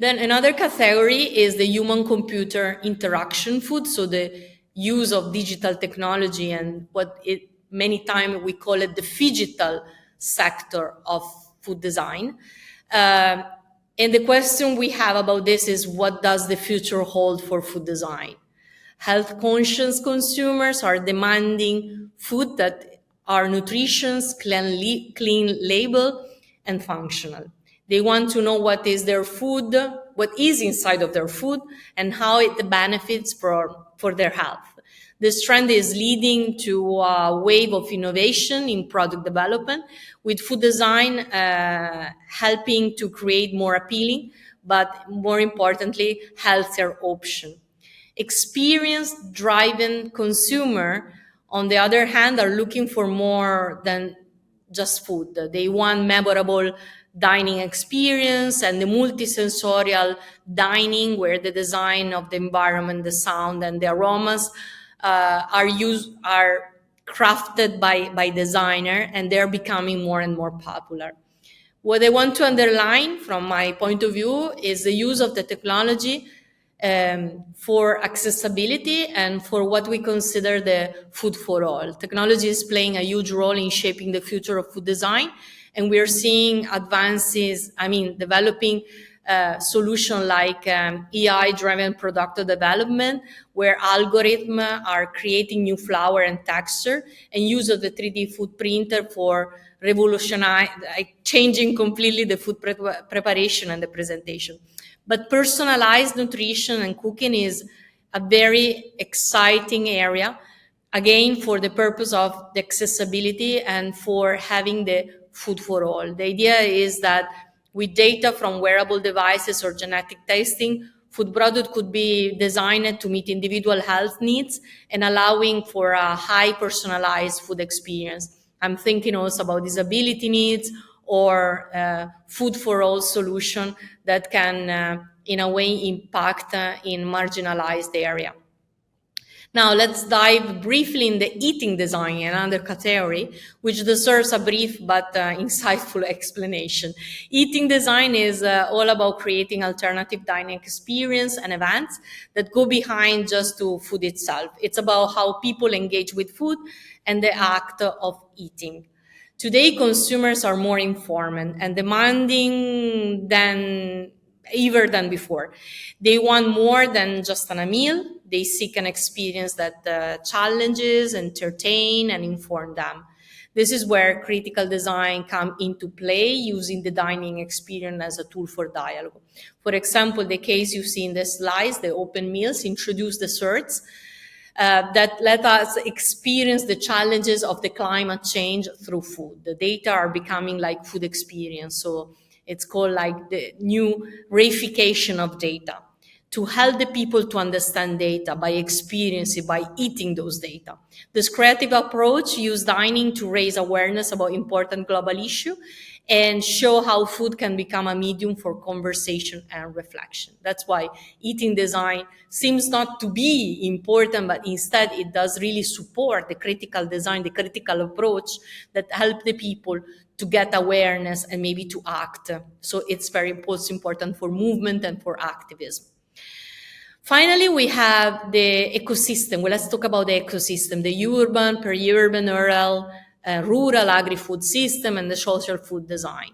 Then another category is the human-computer interaction food, so the use of digital technology and many times we call it the phygital sector of food design. And the question we have about this is, what does the future hold for food design? Health-conscious consumers are demanding food that are nutritious, clean label, and functional. They want to know what is their food, what is inside of their food, and how it benefits for their health. This trend is leading to a wave of innovation in product development, with food design helping to create more appealing, but more importantly, healthier option. Experience-driven consumer, on the other hand, are looking for more than just food. They want memorable dining experience and the multisensorial dining, where the design of the environment, the sound, and the aromas are crafted by designer, and they're becoming more and more popular. What I want to underline from my point of view is the use of the technology for accessibility and for what we consider the food for all. Technology is playing a huge role in shaping the future of food design, and we're seeing advances, developing solutions like AI-driven product development, where algorithms are creating new flavor and texture, and use of the 3D food printer for changing completely the food preparation and the presentation. But personalized nutrition and cooking is a very exciting area, again, for the purpose of the accessibility and for having the food for all. The idea is that with data from wearable devices or genetic testing, food product could be designed to meet individual health needs and allowing for a high personalized food experience. I'm thinking also about disability needs or food for all solution that can, in a way, impact in marginalized area. Now, let's dive briefly in the eating design, another category, which deserves a brief but insightful explanation. Eating design is all about creating alternative dining experience and events that go behind just to food itself. It's about how people engage with food and the act of eating. Today, consumers are more informed and demanding than before. They want more than just a meal. They seek an experience that challenges, entertain, and inform them. This is where critical design come into play, using the dining experience as a tool for dialogue. For example, the case you see in the slides, the open meals introduce desserts that let us experience the challenges of the climate change through food. The data are becoming like food experience. So it's called like the new reification of data, to help the people to understand data by experiencing, by eating those data. This creative approach uses dining to raise awareness about important global issues and show how food can become a medium for conversation and reflection. That's why eating design seems not to be important, but instead it does really support the critical design, the critical approach that help the people to get awareness and maybe to act. So it's very important for movement and for activism. Finally, we have the ecosystem. Well, let's talk about the ecosystem, the urban, peri-urban, rural agri-food system, and the social food design.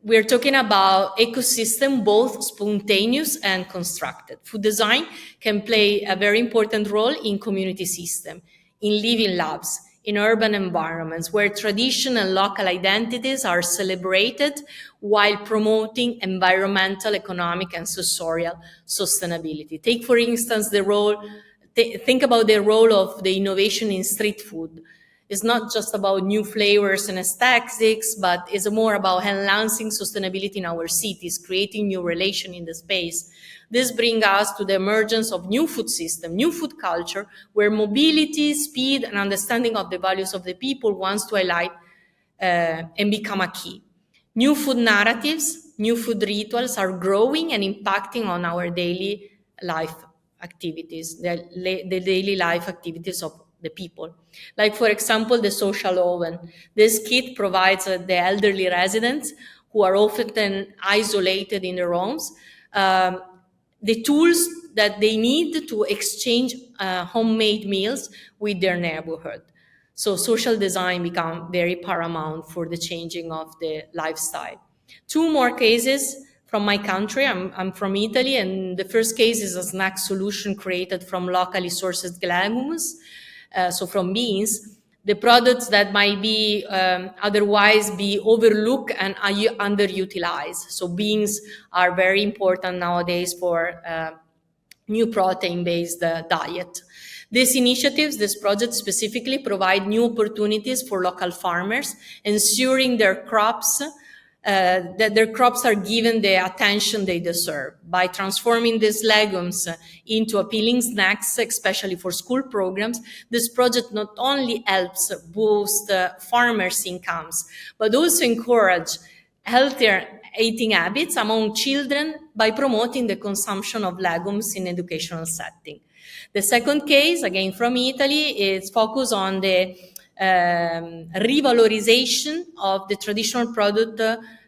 We're talking about ecosystem, both spontaneous and constructed. Food design can play a very important role in community system, in living labs, in urban environments where tradition and local identities are celebrated while promoting environmental, economic, and social sustainability. Take, for instance, think about the role of the innovation in street food. It's not just about new flavors and aesthetics, but it's more about enhancing sustainability in our cities, creating new relations in the space. This brings us to the emergence of new food system, new food culture, where mobility, speed, and understanding of the values of the people wants to highlight and become a key. New food narratives, new food rituals are growing and impacting on our daily life activities, the daily life activities of the people. Like, for example, the social oven. This kit provides the elderly residents who are often isolated in their homes, the tools that they need to exchange homemade meals with their neighborhood. So social design become very paramount for the changing of the lifestyle. Two more cases from my country. I'm from Italy, and the first case is a snack solution created from locally sourced legumes, so from beans. The products that might be otherwise be overlooked and are underutilized. So beans are very important nowadays for new protein-based diet. These initiatives, this project specifically, provide new opportunities for local farmers, ensuring that their crops are given the attention they deserve. By transforming these legumes into appealing snacks, especially for school programs, this project not only helps boost farmers' incomes, but also encourage healthier eating habits among children by promoting the consumption of legumes in educational setting. The second case, again from Italy, is focused on the revalorization of the traditional product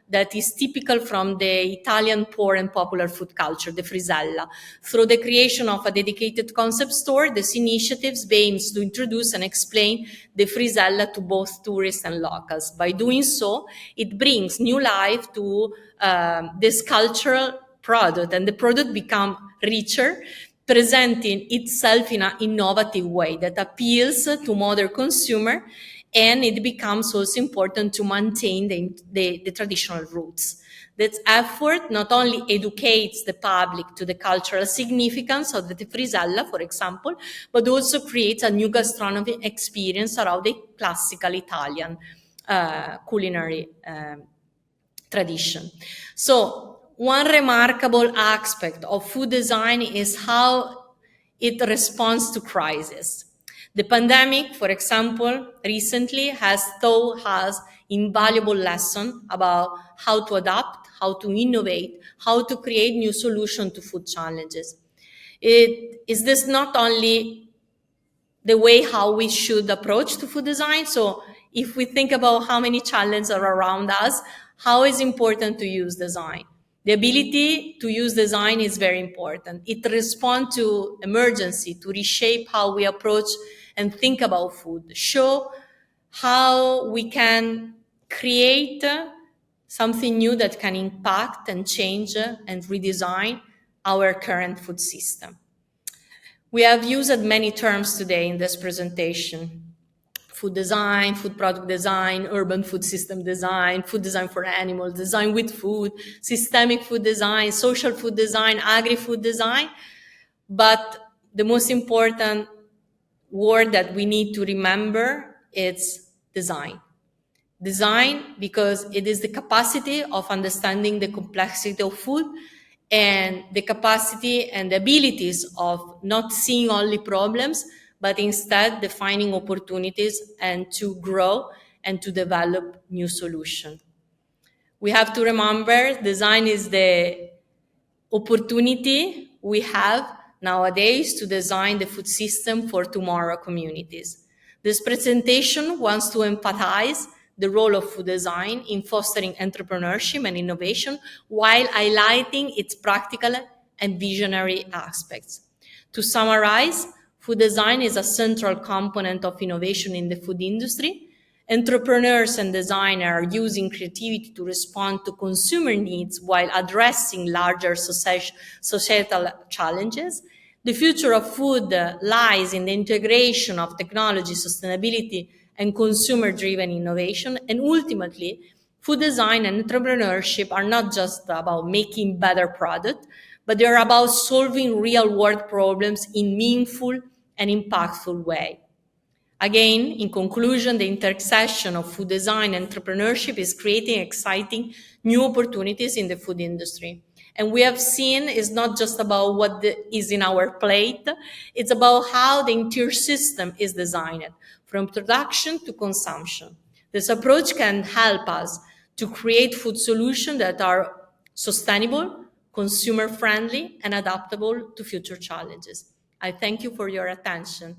that is typical from the Italian poor and popular food culture, the frisella. Through the creation of a dedicated concept store, this initiative aims to introduce and explain the frisella to both tourists and locals. By doing so, it brings new life to this cultural product, and the product becomes richer, presenting itself in an innovative way that appeals to modern consumer, and it becomes also important to maintain the traditional roots. That effort not only educates the public to the cultural significance of the frisella, for example, but also creates a new gastronomic experience around the classical Italian culinary tradition. So one remarkable aspect of food design is how it responds to crisis. The pandemic, for example, recently has taught us invaluable lessons about how to adapt, how to innovate, how to create new solutions to food challenges. Is this not only the way how we should approach to food design? So if we think about how many challenges are around us, how is important to use design? The ability to use design is very important. It responds to emergency, to reshape how we approach and think about food, show how we can create something new that can impact and change and redesign our current food system. We have used many terms today in this presentation. Food design, food product design, urban food system design, food design for animals, design with food, systemic food design, social food design, agri-food design. But the most important word that we need to remember is design. Design, because it is the capacity of understanding the complexity of food and the capacity and the abilities of not seeing only problems, but instead defining opportunities and to grow and to develop new solutions. We have to remember design is the opportunity we have nowadays to design the food system for tomorrow communities. This presentation wants to emphasize the role of food design in fostering entrepreneurship and innovation while highlighting its practical and visionary aspects. To summarize, food design is a central component of innovation in the food industry. Entrepreneurs and designers are using creativity to respond to consumer needs while addressing larger societal challenges. The future of food lies in the integration of technology, sustainability, and consumer-driven innovation. And ultimately, food design and entrepreneurship are not just about making better products, but they're about solving real-world problems in meaningful and impactful way. Again, in conclusion, the intersection of food design and entrepreneurship is creating exciting new opportunities in the food industry. And we have seen it's not just about what is in our plate, it's about how the entire system is designed, from production to consumption. This approach can help us to create food solutions that are sustainable, consumer-friendly, and adaptable to future challenges. I thank you for your attention.